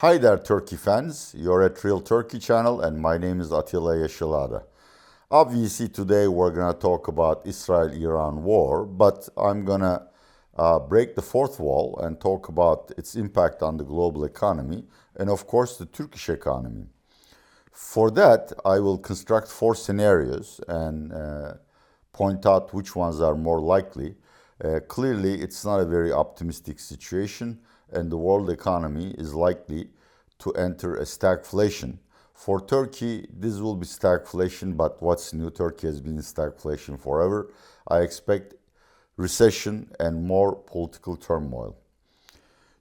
Hi there, Turkey fans. You're at Real Turkey channel, and my name is Atilla Yesilada. Obviously, today we're gonna talk about Israel-Iran war, but I'm gonna break the fourth wall and talk about its impact on the global economy and, of course, the Turkish economy. For that, I will construct four scenarios and point out which ones are more likely. Clearly, it's not a very optimistic situation, and the world economy is likely to enter a stagflation. For Turkey, this will be stagflation, but what's new? Turkey has been in stagflation forever. I expect recession and more political turmoil.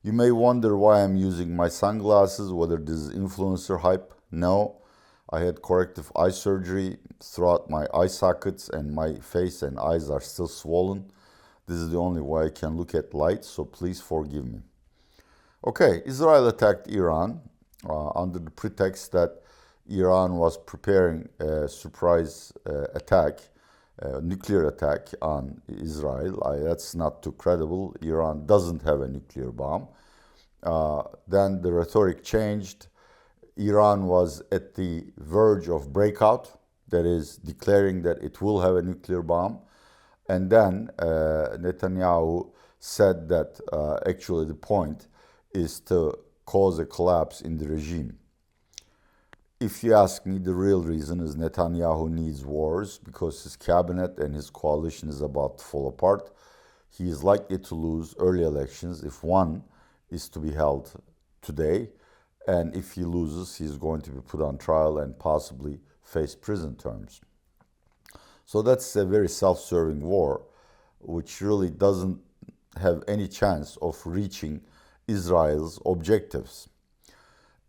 You may wonder why I'm using my sunglasses, whether this is influencer hype. No, I had corrective eye surgery throughout my eye sockets, and my face and eyes are still swollen. This is the only way I can look at light, so please forgive me. Okay, Israel attacked Iran under the pretext that Iran was preparing a surprise attack, nuclear attack on Israel. That's not too credible. Iran doesn't have a nuclear bomb. Then the rhetoric changed. Iran was at the verge of breakout, that is, declaring that it will have a nuclear bomb. And then Netanyahu said that actually the point is to cause a collapse in the regime. If you ask me, the real reason is Netanyahu needs wars because his cabinet and his coalition is about to fall apart. He is likely to lose early elections if one is to be held today. And if he loses, he's going to be put on trial and possibly face prison terms. So that's a very self-serving war, which really doesn't have any chance of reaching Israel's objectives.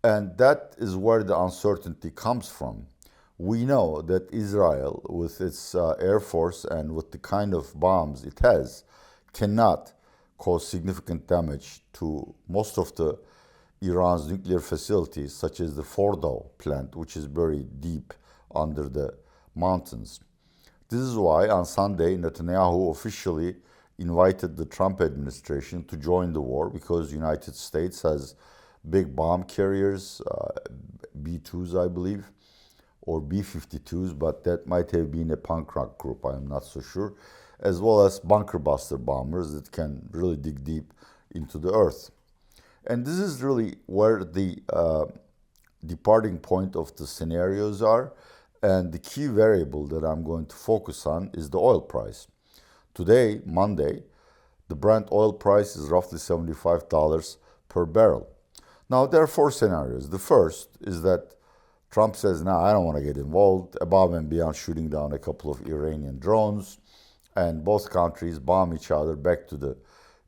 And that is where the uncertainty comes from. We know that Israel, with its air force and with the kind of bombs it has, cannot cause significant damage to most of the Iran's nuclear facilities, such as the Fordo plant, which is buried deep under the mountains. This is why on Sunday, Netanyahu officially invited the Trump administration to join the war because the United States has big bomb carriers, B-2s, I believe, or B-52s, but that might have been a punk rock group, I am not so sure, as well as bunker buster bombers that can really dig deep into the earth. And this is really where the departing point of the scenarios are. And the key variable that I'm going to focus on is the oil price. Today, Monday, the Brent oil price is roughly $75 per barrel. Now, there are four scenarios. The first is that Trump says, "No, I don't want to get involved," above and beyond shooting down a couple of Iranian drones, and both countries bomb each other back to the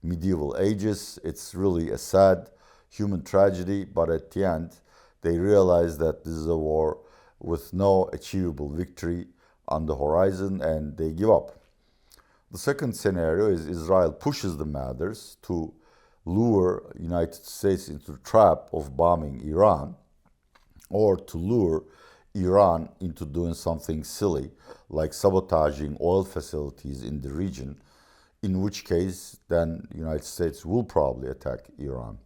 medieval ages. It's really a sad human tragedy, but at the end, they realize that this is a war with no achievable victory on the horizon, and they give up. The second scenario is Israel pushes the matters to lure United States into the trap of bombing Iran, or to lure Iran into doing something silly, like sabotaging oil facilities in the region, in which case then the United States will probably attack Iran.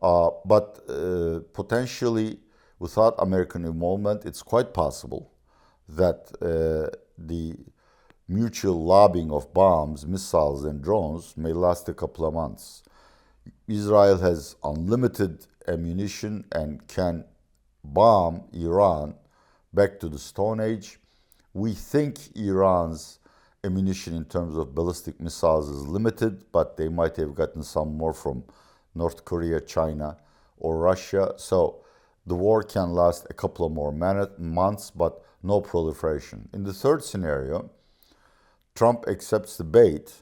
But potentially, without American involvement, it's quite possible that the mutual lobbing of bombs, missiles, and drones may last a couple of months. Israel has unlimited ammunition and can bomb Iran back to the Stone Age. We think Iran's ammunition in terms of ballistic missiles is limited, but they might have gotten some more from North Korea, China, or Russia. So the war can last a couple of more months, but no proliferation. In the third scenario, Trump accepts the bait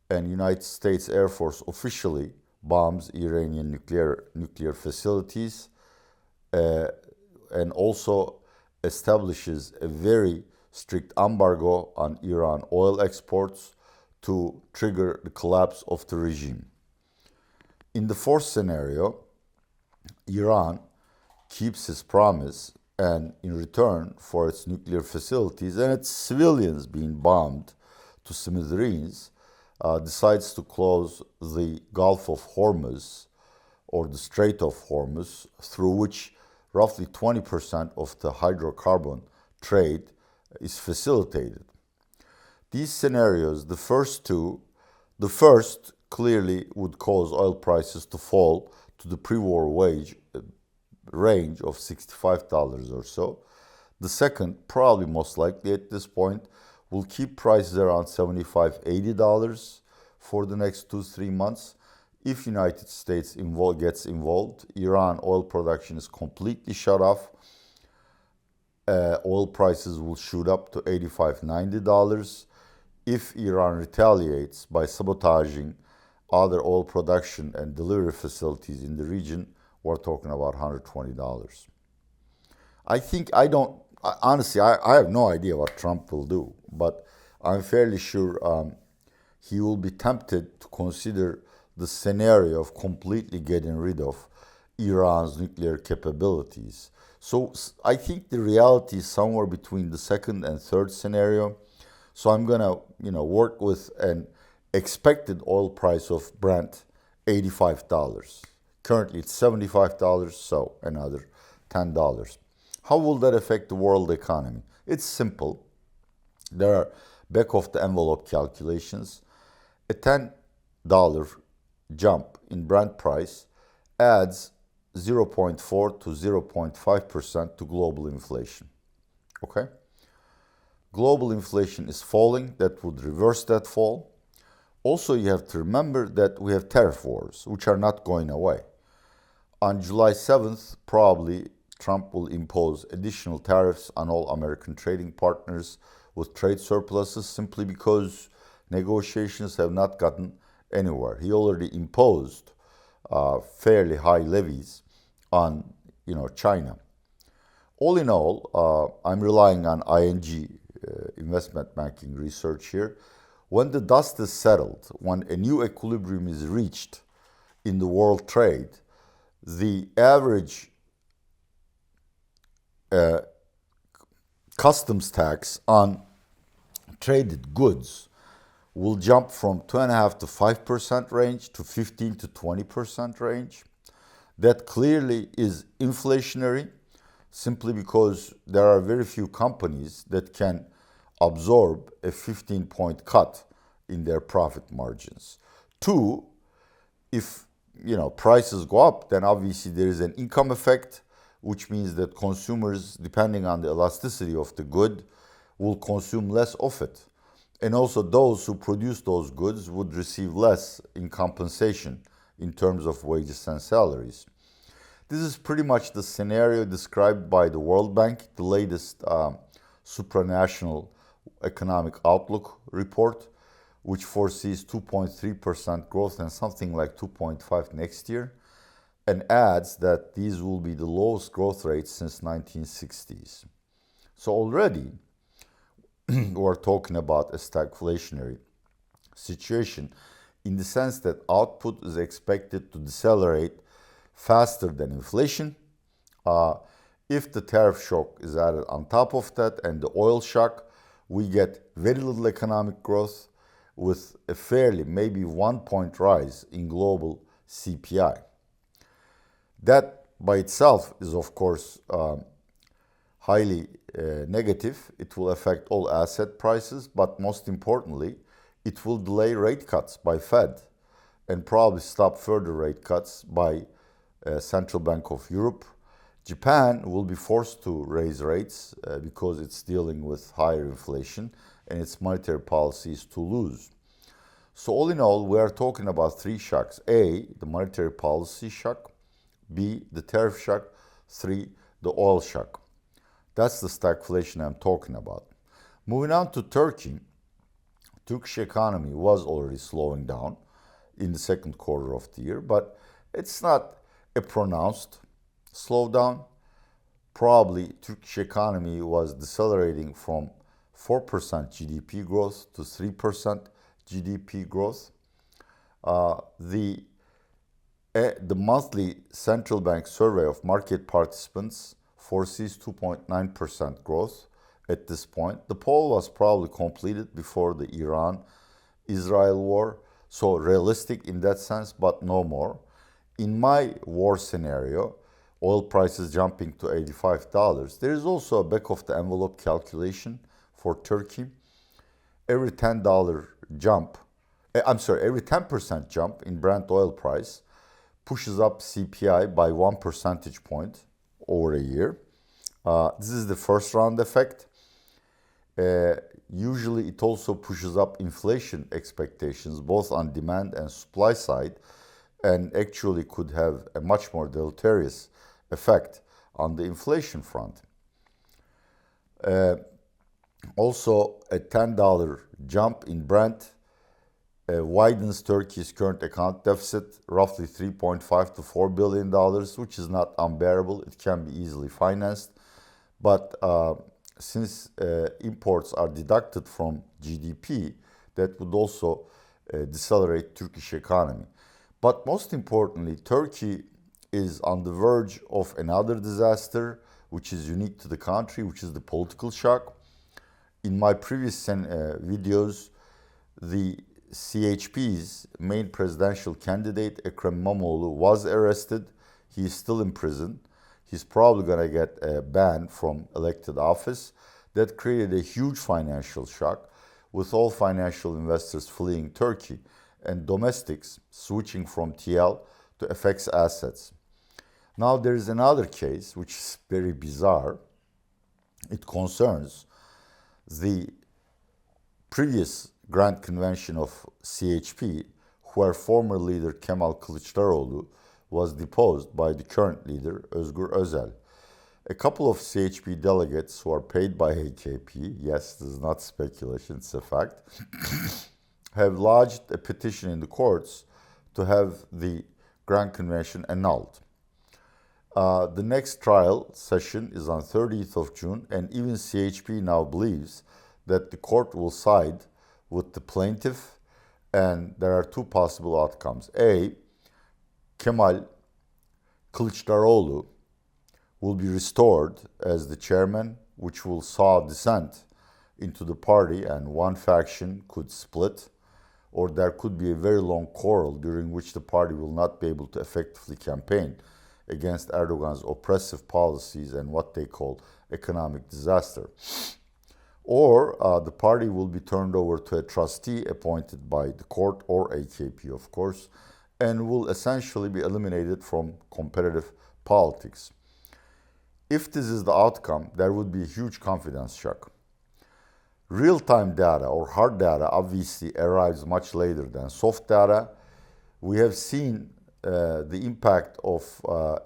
and United States Air Force officially bombs Iranian nuclear facilities and also establishes a very strict embargo on Iran oil exports to trigger the collapse of the regime. In the fourth scenario, Iran keeps his promise and in return for its nuclear facilities and its civilians being bombed to smithereens, decides to close the Gulf of Hormuz or the Strait of Hormuz, through which roughly 20% of the hydrocarbon trade is facilitated. These scenarios, the first clearly would cause oil prices to fall to the pre-war wage range of $65 or so. The second, probably most likely at this point, will keep prices around $75, $80 for the next 2-3 months. If United States gets involved, Iran oil production is completely shut off. Oil prices will shoot up to $85, $90. If Iran retaliates by sabotaging other oil production and delivery facilities in the region, we're talking about $120. Honestly, I have no idea what Trump will do, but I'm fairly sure he will be tempted to consider the scenario of completely getting rid of Iran's nuclear capabilities. So I think the reality is somewhere between the second and third scenario. So I'm gonna, work with an expected oil price of Brent, $85. Currently it's $75, so another $10. How will that affect the world economy? It's simple. There are back of the envelope calculations. A $10 jump in Brent price adds 0.4 to 0.5% to global inflation. Okay? Global inflation is falling. That would reverse that fall. Also, you have to remember that we have tariff wars, which are not going away. On July 7th, probably Trump will impose additional tariffs on all American trading partners with trade surpluses simply because negotiations have not gotten anywhere. He already imposed fairly high levies on China. All in all, I'm relying on ING investment banking research here. When the dust is settled, when a new equilibrium is reached in the world trade, the average customs tax on traded goods will jump from 2.5 to 5% range to 15 to 20% range. That clearly is inflationary, simply because there are very few companies that can absorb a 15-point cut in their profit margins. Two, if prices go up, then obviously there is an income effect, which means that consumers, depending on the elasticity of the good, will consume less of it. And also those who produce those goods would receive less in compensation in terms of wages and salaries. This is pretty much the scenario described by the World Bank, the latest supranational economic outlook report, which foresees 2.3% growth and something like 2.5% next year, and adds that these will be the lowest growth rates since 1960s. So already we're talking about a stagflationary situation in the sense that output is expected to decelerate faster than inflation. If the tariff shock is added on top of that and the oil shock, we get very little economic growth with a fairly maybe 1 point rise in global CPI. That by itself is, of course, highly negative. It will affect all asset prices, but most importantly, it will delay rate cuts by Fed and probably stop further rate cuts by Central Bank of Europe. Japan will be forced to raise rates because it's dealing with higher inflation and its monetary policy is to lose. So all in all, we are talking about three shocks. A, the monetary policy shock. B, the tariff shock. 3, the oil shock. That's the stagflation I'm talking about. Moving on to Turkey. Turkish economy was already slowing down in the second quarter of the year, but it's not a pronounced slowdown. Probably Turkish economy was decelerating from 4% GDP growth to 3% GDP growth. The monthly central bank survey of market participants foresees 2.9% growth at this point. The poll was probably completed before the Iran-Israel war, so realistic in that sense, but no more. in my war scenario, oil prices jumping to $85, there is also a back of the envelope calculation for Turkey. Every $10 jump, every 10% jump in Brent oil price pushes up CPI by 1 percentage point over a year. This is the first round effect. Usually it also pushes up inflation expectations both on demand and supply side, and actually could have a much more deleterious effect on the inflation front. Also, a $10 jump in Brent widens Turkey's current account deficit, roughly $3.5 to $4 billion, which is not unbearable. It can be easily financed. But since imports are deducted from GDP, that would also decelerate Turkish economy. But most importantly, Turkey is on the verge of another disaster, which is unique to the country, which is the political shock. In my previous videos, the CHP's main presidential candidate, Ekrem İmamoğlu, was arrested. He is still in prison. He's probably going to get a ban from elected office. That created a huge financial shock, with all financial investors fleeing Turkey and domestics switching from TL to FX assets. Now there is another case which is very bizarre. It concerns the previous Grand Convention of CHP, where former leader Kemal Kılıçdaroğlu was deposed by the current leader Özgür Özel. A couple of CHP delegates who are paid by AKP, yes, this is not speculation, it's a fact, have lodged a petition in the courts to have the Grand Convention annulled. The next trial session is on 30th of June, and even CHP now believes that the court will side with the plaintiff, and there are two possible outcomes. A, Kemal Kılıçdaroğlu will be restored as the chairman, which will sow dissent into the party, and one faction could split, or there could be a very long quarrel during which the party will not be able to effectively campaign against Erdogan's oppressive policies and what they call economic disaster. Or the party will be turned over to a trustee appointed by the court or AKP, of course, and will essentially be eliminated from competitive politics. If this is the outcome, there would be a huge confidence shock. Real-time data or hard data obviously arrives much later than soft data. We have seen the impact of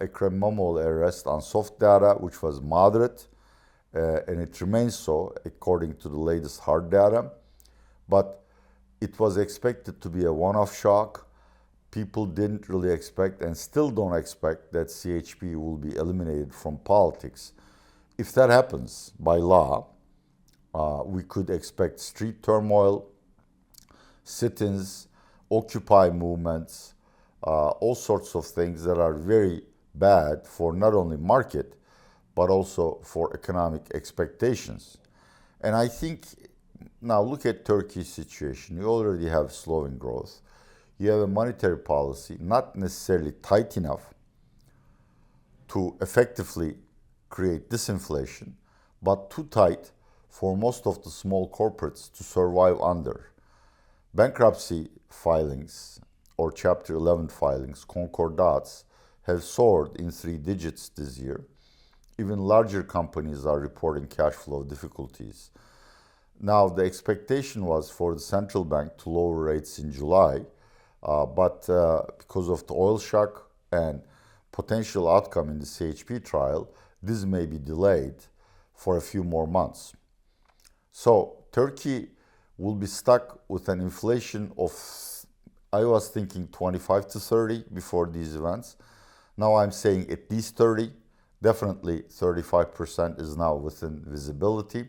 Ekrem İmamoğlu arrest on soft data, which was moderate, and it remains so according to the latest hard data. But it was expected to be a one-off shock. People didn't really expect and still don't expect that CHP will be eliminated from politics. If that happens by law, we could expect street turmoil, sit-ins, Occupy movements, all sorts of things that are very bad for not only market, but also for economic expectations. And I think, now look at Turkey's situation. You already have slowing growth. You have a monetary policy not necessarily tight enough to effectively create disinflation, but too tight for most of the small corporates to survive under. Bankruptcy filings or Chapter 11 filings, concordats, have soared in 3 digits this year. Even larger companies are reporting cash flow difficulties. Now, the expectation was for the central bank to lower rates in July, but because of the oil shock and potential outcome in the CHP trial, this may be delayed for a few more months. So Turkey will be stuck with an inflation of, I was thinking 25 to 30 before these events. Now I'm saying at least 30, definitely 35% is now within visibility.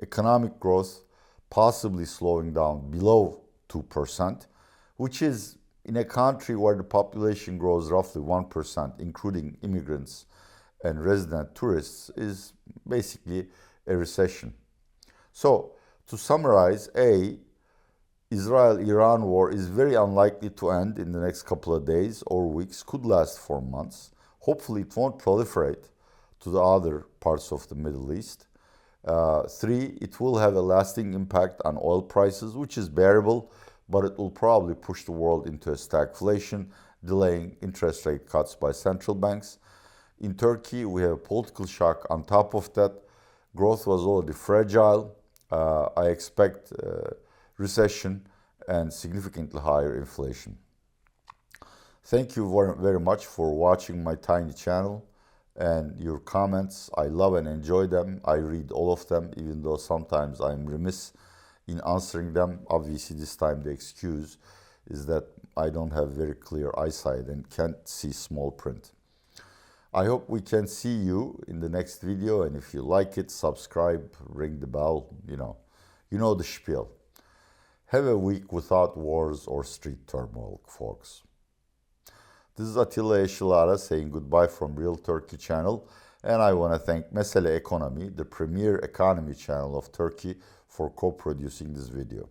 Economic growth possibly slowing down below 2%, which is in a country where the population grows roughly 1%, including immigrants and resident tourists, is basically a recession. So, to summarize, A, Israel-Iran war is very unlikely to end in the next couple of days or weeks, could last for months. Hopefully it won't proliferate to the other parts of the Middle East. Three, it will have a lasting impact on oil prices, which is bearable, but it will probably push the world into a stagflation, delaying interest rate cuts by central banks. In Turkey, we have a political shock on top of that. Growth was already fragile. I expect recession and significantly higher inflation. Thank you very much for watching my tiny channel and your comments. I love and enjoy them. I read all of them, even though sometimes I'm remiss in answering them. Obviously, this time the excuse is that I don't have very clear eyesight and can't see small print. I hope we can see you in the next video, and if you like it, subscribe, ring the bell, you know the spiel. Have a week without wars or street turmoil, folks. This is Atilla Yesilada saying goodbye from Real Turkey channel, and I want to thank Mesele Ekonomi, the premier economy channel of Turkey, for co-producing this video.